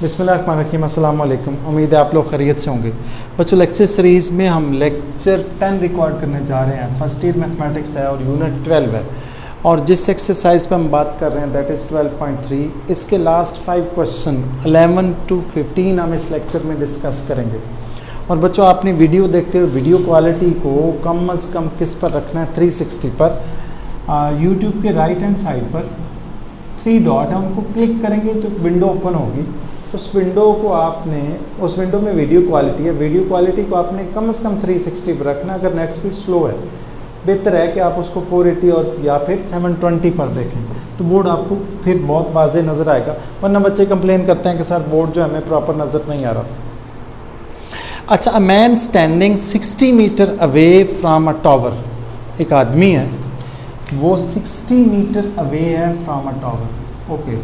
बिस्मिल्लाहिर्रहमानिर्रहीम, अस्सलाम वालेकुम। उम्मीद है आप लोग खैरियत से होंगे। बच्चों, लेक्चर सीरीज़ में हम लेक्चर 10 रिकॉर्ड करने जा रहे हैं। फर्स्ट ईयर मैथमेटिक्स है और यूनिट 12 है, और जिस एक्सरसाइज पे हम बात कर रहे हैं दैट इज़ 12.3। इसके लास्ट 5 क्वेश्चन 11 to 15 हम इस लेक्चर में डिस्कस करेंगे। और बच्चों, आपने वीडियो देखते हुए वीडियो क्वालिटी को कम अज़ कम किस पर रखना है, 360 पर। यूट्यूब के राइट हैंड साइड पर 3 डॉट है, उनको क्लिक करेंगे तो एक विंडो ओपन होगी। उस विंडो को आपने, उस विंडो में वीडियो क्वालिटी है, वीडियो क्वालिटी को आपने कम से कम 360 पर रखना। अगर नेट स्पीड स्लो है, बेहतर है कि आप उसको 480 और या फिर 720 पर देखें, तो बोर्ड आपको फिर बहुत वाज़े नज़र आएगा। वरना बच्चे कंप्लेन करते हैं कि सर बोर्ड जो है हमें प्रॉपर नज़र नहीं आ रहा। अच्छा, a man standing 60 metre away from a tower. एक आदमी है, वो 60 मीटर अवे है फ्राम अ टावर। ओके,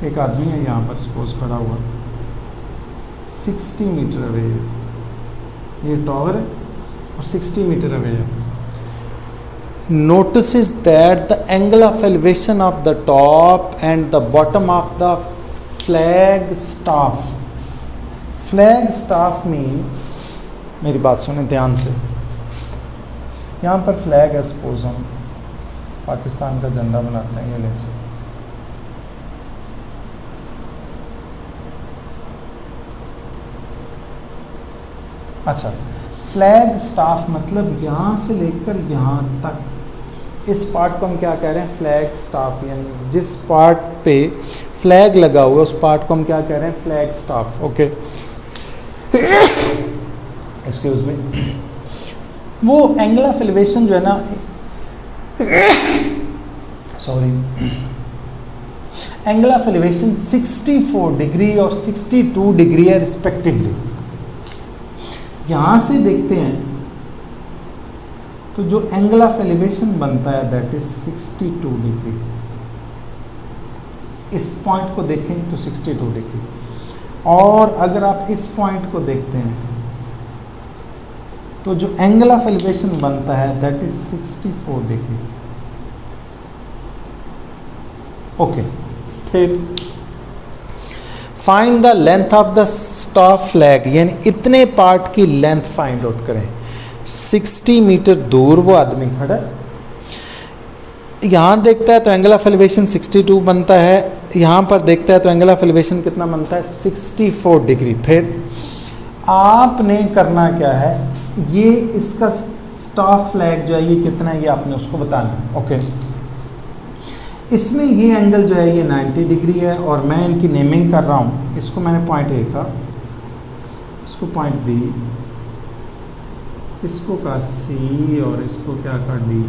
एक आदमी है यहाँ पर सपोज खड़ा हुआ, 60 मीटर अवे है, ये टावर है और 60 मीटर अवे है। Notices that the angle of elevation of the top and the bottom of the flag staff. Flag staff mean, मेरी बात सुने ध्यान से, यहाँ पर फ्लैग है, सपोज हम पाकिस्तान का झंडा बनाते हैं, ये ले। अच्छा, फ्लैग स्टाफ मतलब यहाँ से लेकर यहाँ तक, इस पार्ट को हम क्या कह रहे हैं, फ्लैग स्टाफ। यानी जिस पार्ट पे फ्लैग लगा हुआ है उस पार्ट को हम क्या कह रहे हैं, flag staff. Okay, excuse me. वो एंगल ऑफ एलिवेशन जो है ना, sorry, angle of elevation 64 degree और 62 डिग्री है रिस्पेक्टिवली। यहाँ से देखते हैं तो जो एंगल ऑफ एलिवेशन बनता है दैट इज 62 डिग्री। इस पॉइंट को देखें तो 62 डिग्री, और अगर आप इस पॉइंट को देखते हैं तो जो एंगल ऑफ एलिवेशन बनता है दैट इज 64 डिग्री। ओके, फिर find the length of the staff flag, यानी इतने पार्ट की लेंथ फाइंड आउट करें। 60 मीटर दूर वो आदमी खड़ा है, यहाँ देखता है तो एंगल ऑफ एलिवेशन 62 बनता है, यहाँ पर देखता है तो एंगल ऑफ एलिवेशन कितना बनता है, 64 डिग्री। फिर आपने करना क्या है, ये इसका स्टाफ फ्लैग जो है ये कितना है, ये आपने उसको बताना है। ओके, इसमें ये एंगल जो है ये 90 डिग्री है, और मैं इनकी नेमिंग कर रहा हूँ। इसको मैंने पॉइंट ए का, इसको पॉइंट बी, इसको का सी, और इसको क्या का डी।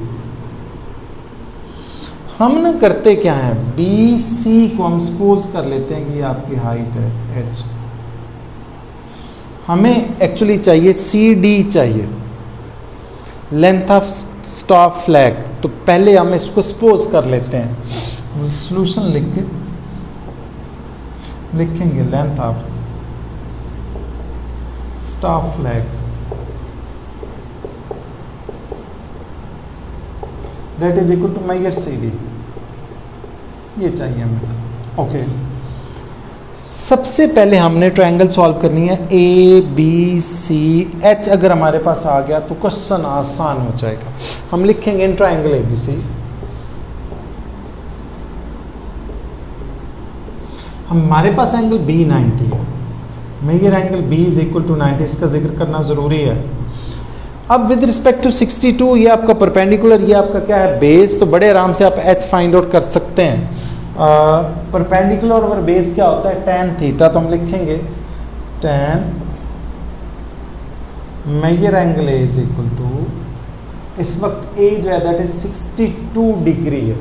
हम ना करते क्या है, बी सी को हम सपोज कर लेते हैं कि ये आपकी हाइट है एच। हमें एक्चुअली चाहिए सी डी चाहिए, लेंथ ऑफ स्टाफ फ्लैग। तो पहले हम इसको सपोज कर लेते हैं, सॉल्यूशन लिखेंगे length of staff flag that is equal to measure C D, ये चाहिए हमें। ओके, सबसे पहले हमने ट्रायंगल सॉल्व करनी है, ए बी सी एच। अगर हमारे पास आ गया तो क्वेश्चन आसान हो जाएगा। हम लिखेंगे इन ट्रायंगल ए बी सी। हमारे पास एंगल बी 90 है, measure angle B is equal to 90, इसका जिक्र करना ज़रूरी है। अब विद रिस्पेक्ट टू 62, ये आपका परपेंडिकुलर, ये आपका क्या है, बेस। तो बड़े आराम से आप एच फाइंड आउट कर सकते हैं। परपेंडिकुलर ओवर बेस क्या होता है, tan थीटा। तो हम लिखेंगे tan measure angle A is equal to, इस वक्त ए जो है दैट इज 62 डिग्री है,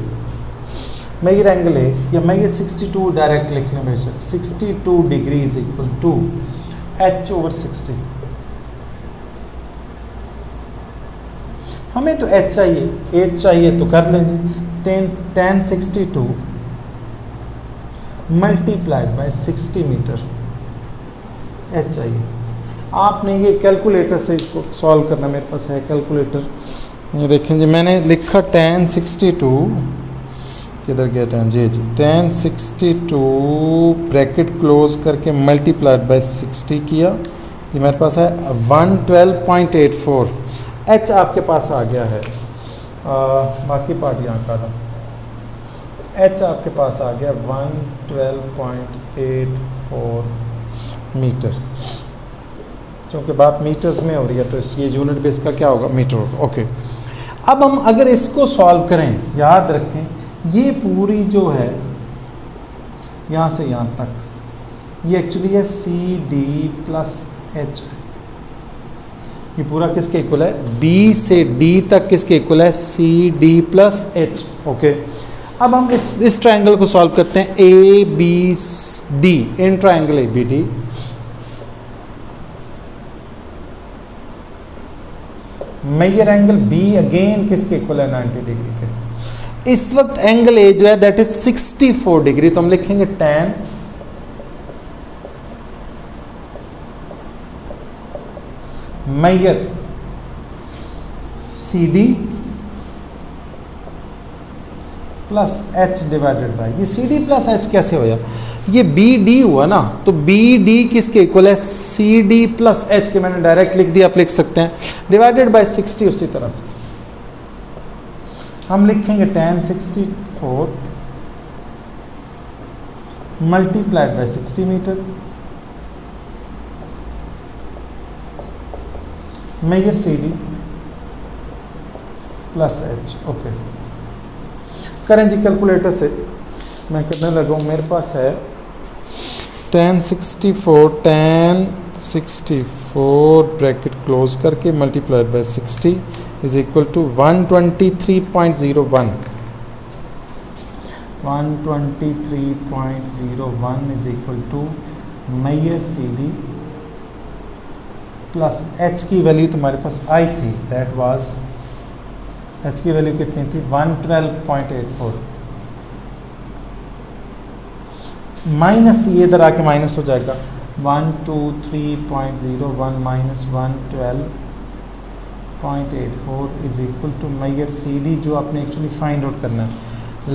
मेजर एंगल ए, या मेजर 62 डायरेक्ट लिख लें बेशक, 62 degree is equal to H over 60। हमें तो एच चाहिए, एच चाहिए तो कर लीजिए, tan 62 multiplied by 60 metre, H चाहिए। आपने ये कैलकुलेटर से इसको सॉल्व करना, मेरे पास है कैलकुलेटर। ये देखें जी, मैंने लिखा tan 62 किधर गया tan, जी जी, tan 62 ब्रैकेट क्लोज करके मल्टीप्लाइड बाय 60 किया, ये मेरे पास है 112.84। h आपके पास आ गया है, बाकी पार्ट यहाँ का था, h आपके पास आ गया 112.84 मीटर। क्योंकि बात मीटर्स में हो रही है तो ये यूनिट बेस का क्या होगा, मीटर होगा। ओके, अब हम अगर इसको सॉल्व करें, याद रखें ये पूरी जो है यहाँ से यहाँ तक, ये एक्चुअली है सी डी प्लस एच, ये पूरा किसके इक्वल है, बी से डी तक किसके इक्वल है, C D plus H. Okay, अब हम इस ट्रायंगल को सॉल्व करते हैं, A B D, in triangle A B D, measure angle B again किसके इक्वल है, 90 डिग्री के। इस वक्त एंगल ए जो है दैट इज 64 डिग्री, तो हम लिखेंगे tan measure C D plus H divided by, ये सी डी प्लस एच कैसे हो जाए, ये बी डी हुआ ना, तो बी डी किसके इक्वल है, सी डी प्लस एच के, मैंने डायरेक्ट लिख दिया, आप लिख सकते हैं, डिवाइडेड बाय 60। उसी तरह से हम लिखेंगे tan 64 multiplied by 60 metre, measure C D plus H. Okay, करें जी कैलकुलेटर से, मैं करने लगा हूँ, मेरे पास है tan 64 ब्रैकेट क्लोज करके multiplied by 60 is equal to 123.01, 123.01 is equal to measure C D plus H की वैल्यू तुम्हारे पास आई थी, दैट वाज, एच की वैल्यू कितनी थी, 112.84, माइनस ये इधर आके माइनस हो जाएगा, 123.01 minus 112.84 is equal to measure C D, जो आपने एक्चुअली फाइंड आउट करना है,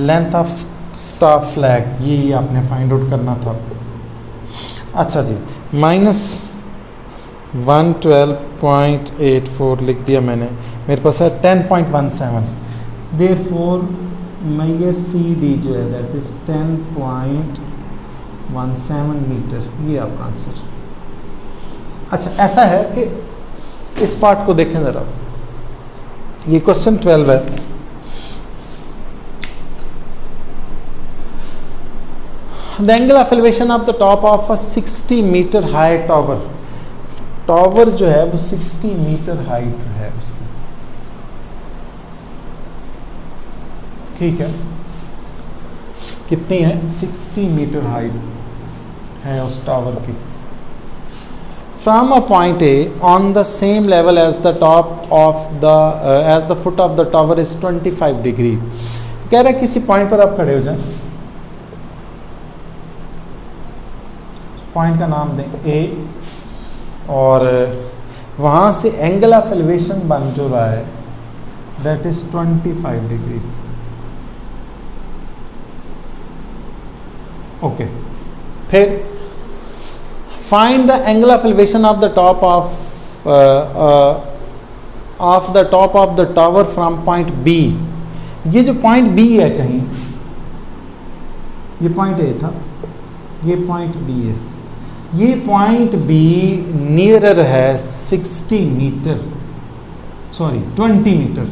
लेंथ ऑफ स्टाफ फ्लैग, ये आपने फाइंड आउट करना था। अच्छा जी, माइनस 112.84 लिख दिया मैंने, मेरे पास है 10.17, देयरफॉर मेजर सी डी जो है दैट इज 10.17 मीटर, ये आपका आंसर। अच्छा, ऐसा है कि इस पार्ट को देखें ज़रा, ये क्वेश्चन 12 है, the angle of elevation of the top of a 60 metre high tower, tower जो है वो 60 मीटर हाइट है उसकी, ठीक है, कितनी है, 60 मीटर हाइट है उस टावर की। From a point A on the same level as the top of the as the foot of the tower is 25 degree. कह रहा है किसी पॉइंट पर आप खड़े हो जाएं, पॉइंट का नाम दें ए, और वहाँ से एंगल ऑफ एलिवेशन बन जो रहा है दैट इज 25 डिग्री। ओके, फिर find the angle of elevation of the top of the tower from point B. ये जो पॉइंट बी है, कहीं ये पॉइंट ए था, ये पॉइंट बी है, ये पॉइंट बी नियरर है 60 metre, sorry 20 metre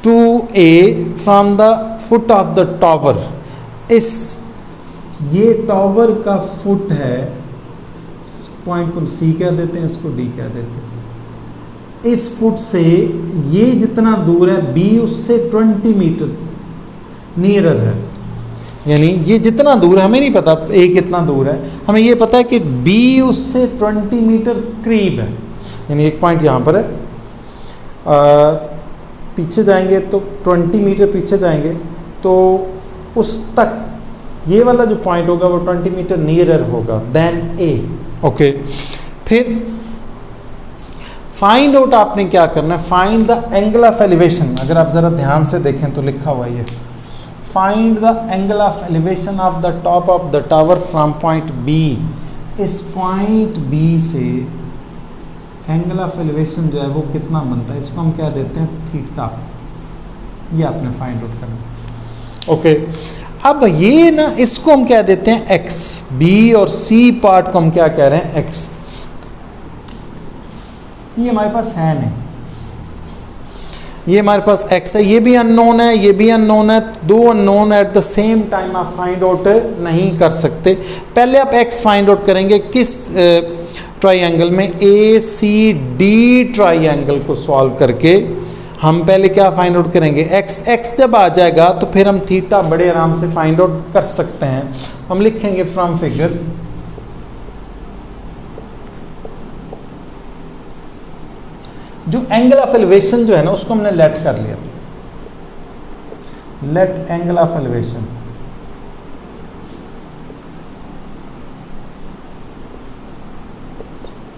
to A from the foot of the tower. इस ये टावर का फुट है, पॉइंट को सी कह देते हैं, इसको डी कह देते हैं। इस फुट से ये जितना दूर है बी उससे 20 मीटर नियरर है, यानी ये जितना दूर है, हमें नहीं पता ए कितना दूर है, हमें ये पता है कि बी उससे 20 मीटर करीब है, यानी एक पॉइंट यहाँ पर है, पीछे जाएंगे तो 20 मीटर पीछे जाएंगे तो उस तक ये वाला जो पॉइंट होगा वो 20 मीटर नियरर होगा देन ए। ओके, फिर फाइंड आउट आपने क्या करना है, find the angle of elevation. अगर आप ज़रा ध्यान से देखें तो लिखा हुआ ये find the angle of elevation of the top of the tower from point B. इस पॉइंट बी से एंगल ऑफ एलिवेशन जो है वो कितना बनता है, इसको हम क्या देते हैं, थीटा। ये आपने फाइंड आउट करना। ओके, अब ये ना इसको हम क्या देते हैं एक्स। बी और सी पार्ट को हम क्या कह रहे हैं, एक्स। ये हमारे पास है नहीं, ये हमारे पास x है, ये भी अननोन है, ये भी अननोन है। दो unknown at the same time आप फाइंड आउट नहीं कर सकते। पहले आप x फाइंड आउट करेंगे किस ट्राइंगल में, ए सी डी ट्राइंगल को सॉल्व करके हम पहले क्या फाइंड आउट करेंगे, x जब आ जाएगा तो फिर हम थीटा बड़े आराम से फाइंड आउट कर सकते हैं। हम लिखेंगे फ्रॉम फिगर जो एंगल ऑफ एलिवेशन जो है ना उसको हमने लेट कर लिया, let angle of elevation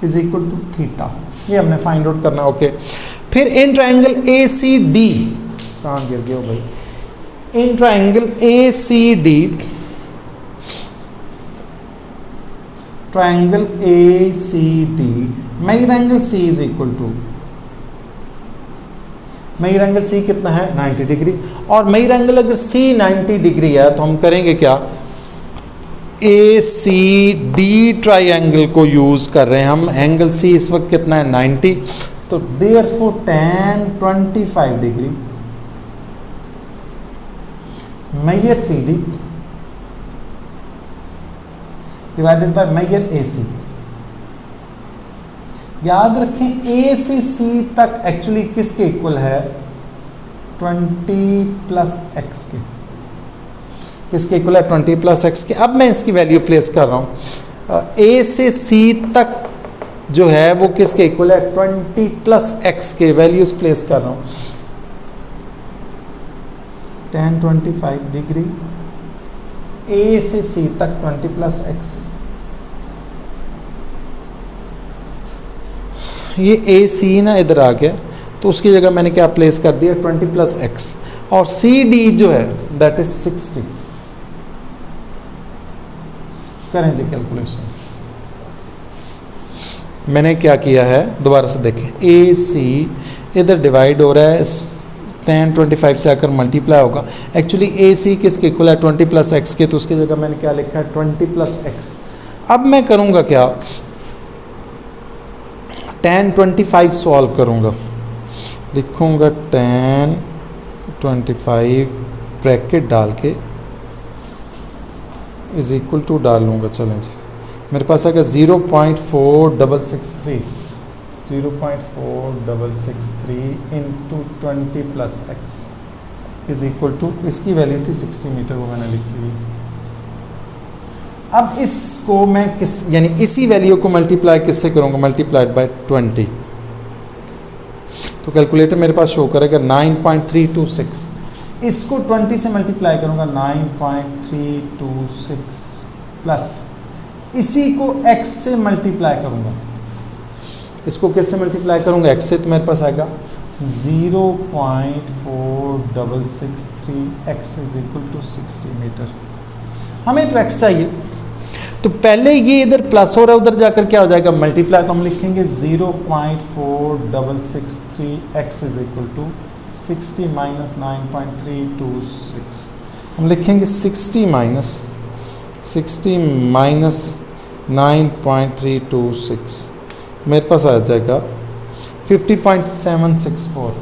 is equal to theta. ये हमने फाइंड आउट करना। ओके, फिर इन ट्राइंगल ए सी डी, कहाँ गिर गया भाई, in triangle A C D, triangle A C D, measure angle C is equal to, measure angle C कितना है 90 डिग्री। और मेजर एंगल अगर सी 90 डिग्री है तो हम करेंगे क्या, ए सी डी ट्राइंगल को यूज कर रहे हैं हम। एंगल सी इस वक्त कितना है 90, तो therefore tan 25 degree measure C D divided by measure A C. याद रखें ए से सी तक एक्चुअली किसके इक्वल है, 20 प्लस एक्स के, किसके इक्वल है 20 प्लस एक्स के। अब मैं इसकी वैल्यू प्लेस कर रहा हूँ, ए से सी तक जो है वो किसके इक्वल है 20 प्लस एक्स के, वैल्यूज प्लेस कर रहा हूँ। tan 25 डिग्री ए से सी तक 20 प्लस एक्स, ये ए सी ना इधर आ गया तो उसकी जगह मैंने क्या प्लेस कर दिया 20 प्लस एक्स, और सी डी जो है दैट इज 60। करें जी कैलकुलेशंस। मैंने क्या किया है, दोबारा से देखें, ए सी इधर डिवाइड हो रहा है, tan 25 से आकर मल्टीप्लाई होगा। एक्चुअली ए सी किसके इक्वल है 20 प्लस एक्स के, तो उसकी जगह मैंने क्या लिखा है 20 प्लस एक्स। अब मैं करूँगा क्या, tan 25 सॉल्व करूँगा, लिखूँगा tan 25 ब्रैकेट डाल के इज इक्वल टू डालूँगा। चलें जी, मेरे पास आएगा 0.4663, 0.4663 into 20 plus x is equal to, इसकी वैल्यू थी 60 मीटर, वो मैंने लिखी हुई। अब इसको मैं किस, यानी इसी वैल्यू को मल्टीप्लाई किससे करूँगा, मल्टीप्लाइड बाय 20, तो कैलकुलेटर मेरे पास शो करेगा 9.326। इसको 20 से मल्टीप्लाई करूँगा 9.326 प्लस इसी को x से मल्टीप्लाई करूँगा, इसको किससे मल्टीप्लाई करूँगा x से, तो मेरे पास आएगा 0.4663 x is equal to 60 metre. हमें तो x चाहिए, तो पहले ये इधर प्लस हो रहा है, उधर जाकर क्या हो जाएगा मल्टीप्लाई, तो हम लिखेंगे 0.4663 x is equal to 60 minus 9.326। हम लिखेंगे 60 माइनस 9.326, मेरे पास आ जाएगा 50.764,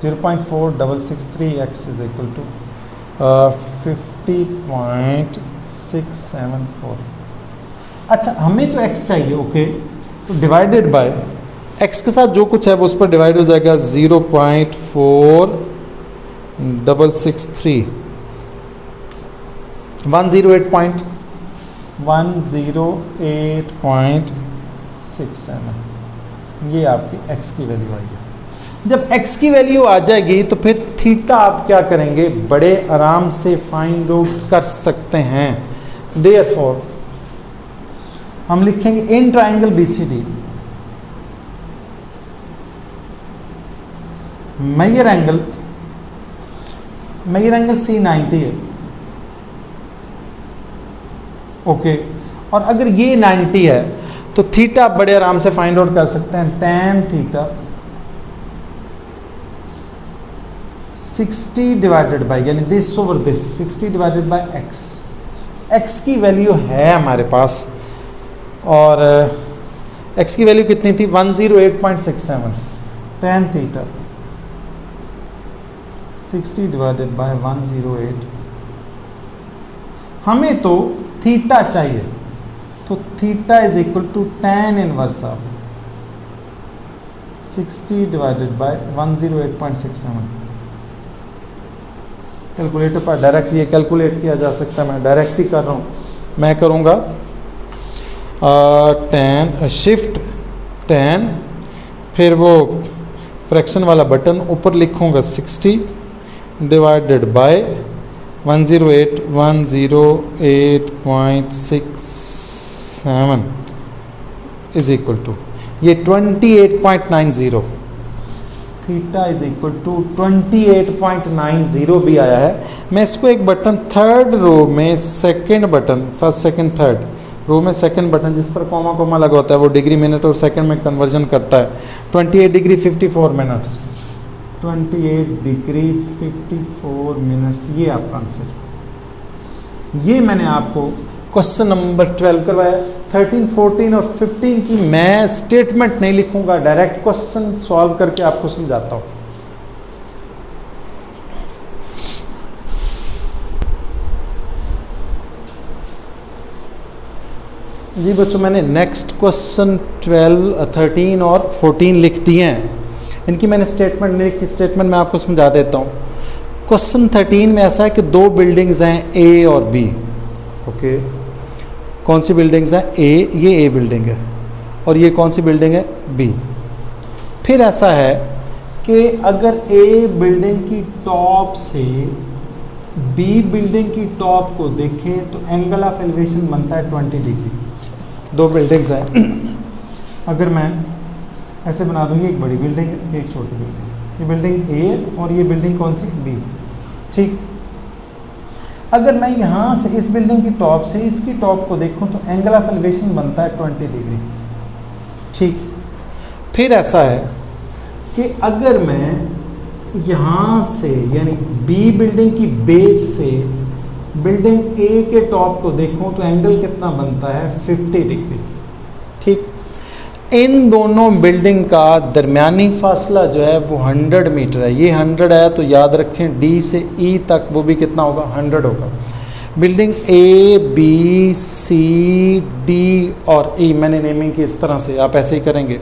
0.4663 x इज इक्वल टू 50.674। अच्छा, हमें तो x चाहिए, ओके, तो डिवाइडेड बाय x के साथ जो कुछ है वो उस पर डिवाइड हो जाएगा 0.4663, 108.67, ये आपकी x की वैल्यू आई है। जब x की वैल्यू आ जाएगी तो फिर थीटा आप क्या करेंगे, बड़े आराम से फाइंड आउट कर सकते हैं। देयरफॉर हम लिखेंगे in triangle BCD measure angle measure angle C 90 है, ओके। और अगर ये 90 है तो थीटा आप बड़े आराम से फाइंड आउट कर सकते हैं, tan थीटा 60 डिवाइडेड बाई, यानी this over this 60 divided by x. X की वैल्यू है हमारे पास, और एक्स की वैल्यू कितनी थी 108.67। tan थीटा 60 डिवाइडेड बाय 108, हमें तो थीटा चाहिए, तो theta is equal to tan inverse of 60 divided by 108.67। Calculator पर डायरेक्ट ये कैलकुलेट किया जा सकता है, मैं डायरेक्ट ही कर रहा हूँ। मैं करूँगा tan शिफ्ट tan, फिर वो फ्रैक्शन वाला बटन ऊपर लिखूँगा 60 divided by 108.67 is equal to ये 28.90, थीटा इज इक्वल टू 28.90 भी आया है। मैं इसको एक बटन थर्ड रो में second button, first second third row में सेकंड बटन जिस पर कॉमा कॉमा लगा होता है वो डिग्री मिनट और सेकंड में कन्वर्जन करता है। 28 डिग्री 54 मिनट्स, 28 डिग्री 54 मिनट्स, ये आपका आंसर। ये मैंने आपको क्वेश्चन नंबर 12 करवाया। 13, 14 और 15 की मैं स्टेटमेंट नहीं लिखूंगा, डायरेक्ट क्वेश्चन सॉल्व करके आपको समझाता हूँ। जी बच्चों, मैंने नेक्स्ट क्वेश्चन 12, 13 और 14 लिख दिए हैं। इनकी मैंने स्टेटमेंट नहीं लिखी, स्टेटमेंट मैं आपको समझा देता हूँ। क्वेश्चन 13 में ऐसा है कि दो बिल्डिंग्स हैं ए और बी, ओके। कौन सी बिल्डिंग्स हैं? ए, ये ए बिल्डिंग है, और ये कौन सी बिल्डिंग है? बी। फिर ऐसा है कि अगर ए बिल्डिंग की टॉप से बी बिल्डिंग की टॉप को देखें तो एंगल ऑफ एलिवेशन बनता है 20 डिग्री। दो बिल्डिंग्स हैं, अगर मैं ऐसे बना दूंगी, एक बड़ी बिल्डिंग है, एक छोटी बिल्डिंग। ये बिल्डिंग ए और ये बिल्डिंग कौन सी? बी, ठीक। अगर मैं यहाँ से इस बिल्डिंग की टॉप से इसकी टॉप को देखूँ तो एंगल ऑफ एलिवेशन बनता है 20 डिग्री, ठीक। फिर ऐसा है कि अगर मैं यहाँ से यानी बी बिल्डिंग की बेस से बिल्डिंग ए के टॉप को देखूँ तो एंगल कितना बनता है? 50 डिग्री, ठीक। इन दोनों बिल्डिंग का दरमियानी फासला जो है वो 100 मीटर है। ये 100 है तो याद रखें डी से ई तक वो भी कितना होगा? 100 होगा। बिल्डिंग ए, बी, सी, डी और ई मैंने नेमिंग की इस तरह से, आप ऐसे ही करेंगे,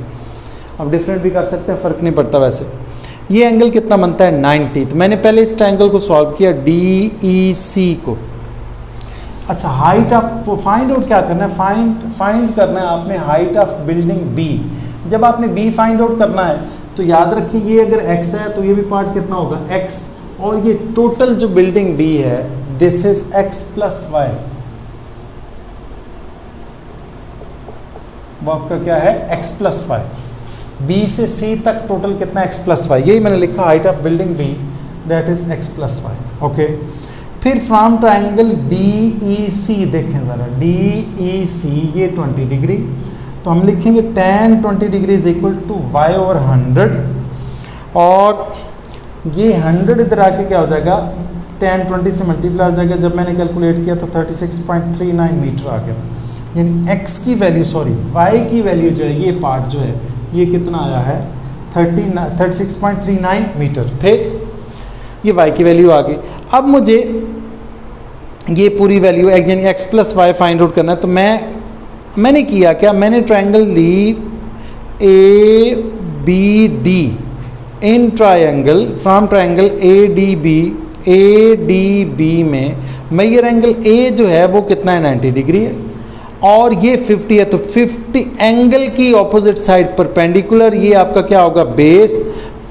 आप डिफरेंट भी कर सकते हैं, फ़र्क नहीं पड़ता। वैसे ये एंगल कितना बनता है? 90। तो मैंने पहले इस ट्रायंगल को सॉल्व किया, डी ई सी को। अच्छा, हाइट ऑफ फाइंड आउट क्या करना है? फाइंड करना है आपने हाइट ऑफ बिल्डिंग बी। जब आपने बी फाइंड आउट करना है तो याद रखिए ये अगर एक्स है तो ये भी पार्ट कितना होगा? एक्स, और ये टोटल जो बिल्डिंग बी है this is x plus y, वो आपका क्या है? X plus Y. बी से सी तक टोटल कितना? X plus y. यही मैंने लिखा height of building B, that is x plus y, okay. फिर from triangle D E C देखें ज़रा, डी ई सी ये 20 डिग्री, तो हम लिखेंगे tan 20 degree is equal to y over 100, और ये 100 इधर आके क्या हो जाएगा? tan 20 से मल्टीप्लाई हो जाएगा। जब मैंने कैलकुलेट किया तो 36.39 मीटर आ गया, यानी x की वैल्यू, सॉरी y की वैल्यू जो है, ये पार्ट जो है ये कितना आया है? 36.39 मीटर। फिर ये y की वैल्यू आ गई। अब मुझे ये पूरी वैल्यू यानी x plus y find out करना है। तो मैंने किया क्या? मैंने ट्रायंगल ली A B D in triangle, from triangle A D B में मेजर एंगल ए जो है वो कितना है? 90 डिग्री है, और ये 50 है, तो 50 एंगल की ऑपोजिट साइड परपेंडिकुलर, ये आपका क्या होगा? बेस।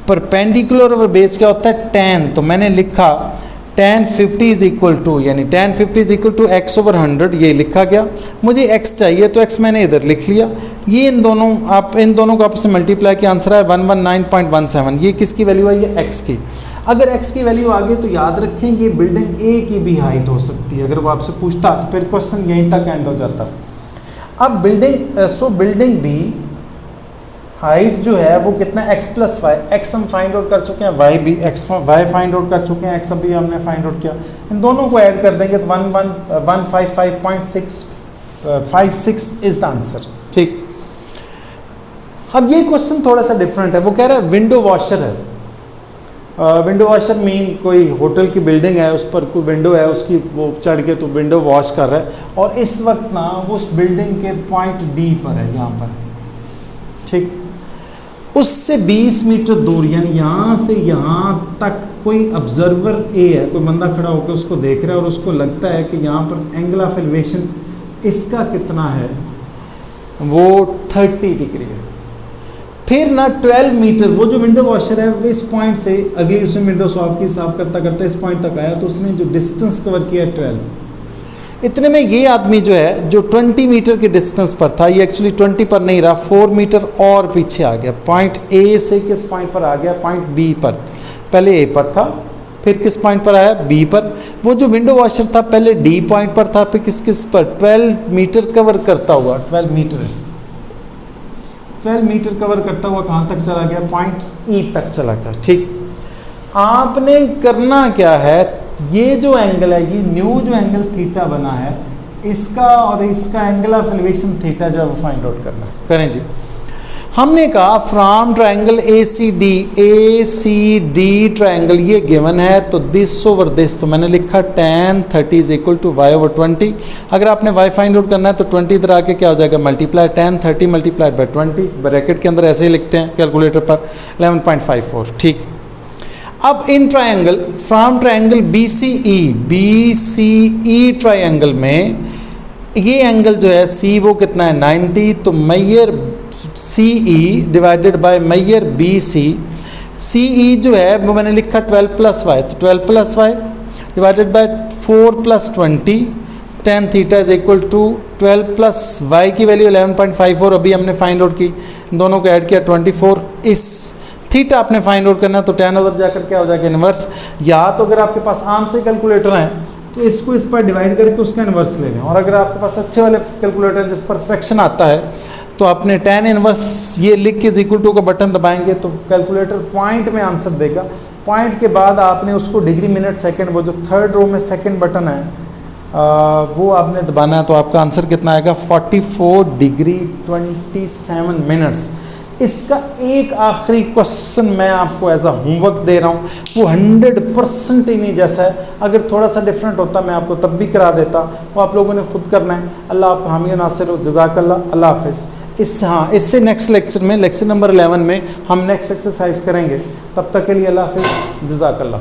परपेंडिकुलर और बेस क्या होता है? tan। तो मैंने लिखा tan 50 इज इक्वल टू, यानी tan 50 is equal to x over 100, ये लिखा गया। मुझे x चाहिए तो x मैंने इधर लिख लिया। ये इन दोनों को आपस में मल्टीप्लाई किया, आंसर है 119.17। ये किसकी वैल्यू है? ये x की। अगर x की वैल्यू आ गई तो याद रखें ये बिल्डिंग A की भी हाइट हो सकती है। अगर वो आपसे पूछता तो फिर क्वेश्चन यहीं तक एंड हो जाता। अब बिल्डिंग B हाइट जो है वो कितना x प्लस वाई, x हम फाइंड आउट कर चुके हैं, y फाइंड आउट कर चुके हैं, x अभी हमने फाइंड आउट किया। इन दोनों को ऐड कर देंगे तो 155.656 इज द आंसर। ठीक, अब ये क्वेश्चन थोड़ा सा डिफरेंट है। वो कह रहा है विंडो वॉशर है। विंडो वॉशर मीन कोई होटल की बिल्डिंग है, उस पर कोई विंडो है, उसकी वो चढ़ के तो विंडो वॉश कर रहा है, और इस वक्त ना वो उस बिल्डिंग के पॉइंट D पर है, यहाँ पर। ठीक, उससे 20 मीटर दूर, यानी यहाँ से यहाँ तक कोई ऑब्जर्वर A है, कोई बंदा खड़ा होकर उसको देख रहा है और उसको लगता है कि यहाँ पर एंगल ऑफ एलिवेशन इसका कितना है, वो 30 डिग्री है। फिर ना 12 मीटर, वो जो विंडो वॉशर है वो इस पॉइंट से अगली उसने विंडो साफ करता करता इस पॉइंट तक आया, तो उसने जो डिस्टेंस कवर किया 12। इतने में ये आदमी जो है जो 20 मीटर के डिस्टेंस पर था, ये एक्चुअली 20 पर नहीं रहा, 4 मीटर और पीछे आ गया। पॉइंट A से किस पॉइंट पर आ गया? पॉइंट B पर। पहले A पर था, फिर किस पॉइंट पर आया? B पर। वो जो विंडो वॉशर था पहले D पॉइंट पर था, फिर किस पर? 12 मीटर कवर करता हुआ, 12 मीटर कवर करता हुआ कहाँ तक चला गया? पॉइंट E तक चला गया। ठीक, आपने करना क्या है, ये जो एंगल है, ये न्यू जो एंगल थीटा बना है, इसका और इसका एंगल ऑफ एलिवेशन थीटा जो है वो फाइंड आउट करना है। करें जी। हमने कहा फ्रॉम ट्रायंगल ACD ट्रायंगल ये गिवन है, तो दिस ओवर दिस, तो मैंने लिखा tan 30 is equal to y over 20। अगर आपने y फाइंड आउट करना है तो 20 इधर आके क्या हो जाएगा? Multiply tan 30 multiplied by 20, bracket के अंदर ऐसे ही लिखते हैं कैलकुलेटर पर, 11.54। ठीक, अब इन triangle from triangle BCE triangle में ये एंगल जो है C वो कितना है? 90। तो measure CE divided by measure BC, CE जो है वो मैंने लिखा 12 प्लस वाई, तो 12 plus y divided by 4 plus 20, tan theta is equal to 12 plus y की वैल्यू 11.54 अभी हमने फाइंड आउट की, दोनों को ऐड किया 24। इस थीटा आपने फाइंड आउट करना है तो tan उधर जाकर क्या हो जाएगा? इनवर्स। या तो अगर आपके पास आम से कैलकुलेटर है तो इसको इस पर डिवाइड करके उसका इन्वर्स ले लें, और अगर आपके पास अच्छे वाले कैलकुलेटर जिस पर फ्रैक्शन आता है तो आपने tan इनवर्स ये लिख के इक्वल टू का बटन दबाएंगे तो कैलकुलेटर पॉइंट में आंसर देगा। पॉइंट के बाद आपने उसको डिग्री मिनट सेकंड, वो जो थर्ड रो में सेकंड बटन है वो आपने दबाना है, तो आपका आंसर कितना आएगा? 44 डिग्री 27 मिनट्स। इसका एक आखिरी क्वेश्चन मैं आपको एज अ होमवर्क दे रहा हूँ, वो 100% ही नहीं जैसा है। अगर थोड़ा सा डिफरेंट होता मैं आपको तब भी करा देता, वो आप लोगों ने खुद करना है। अल्लाह आपका हामी नासिर हो, जज़ाकल्लाह, अल्लाह हाफिज़। इससे नेक्स्ट लेक्चर में, लेक्चर नंबर 11 में हम नेक्स्ट एक्सरसाइज करेंगे। तब तक के लिए अल्लाह हाफिज़, जज़ाकल्लाह।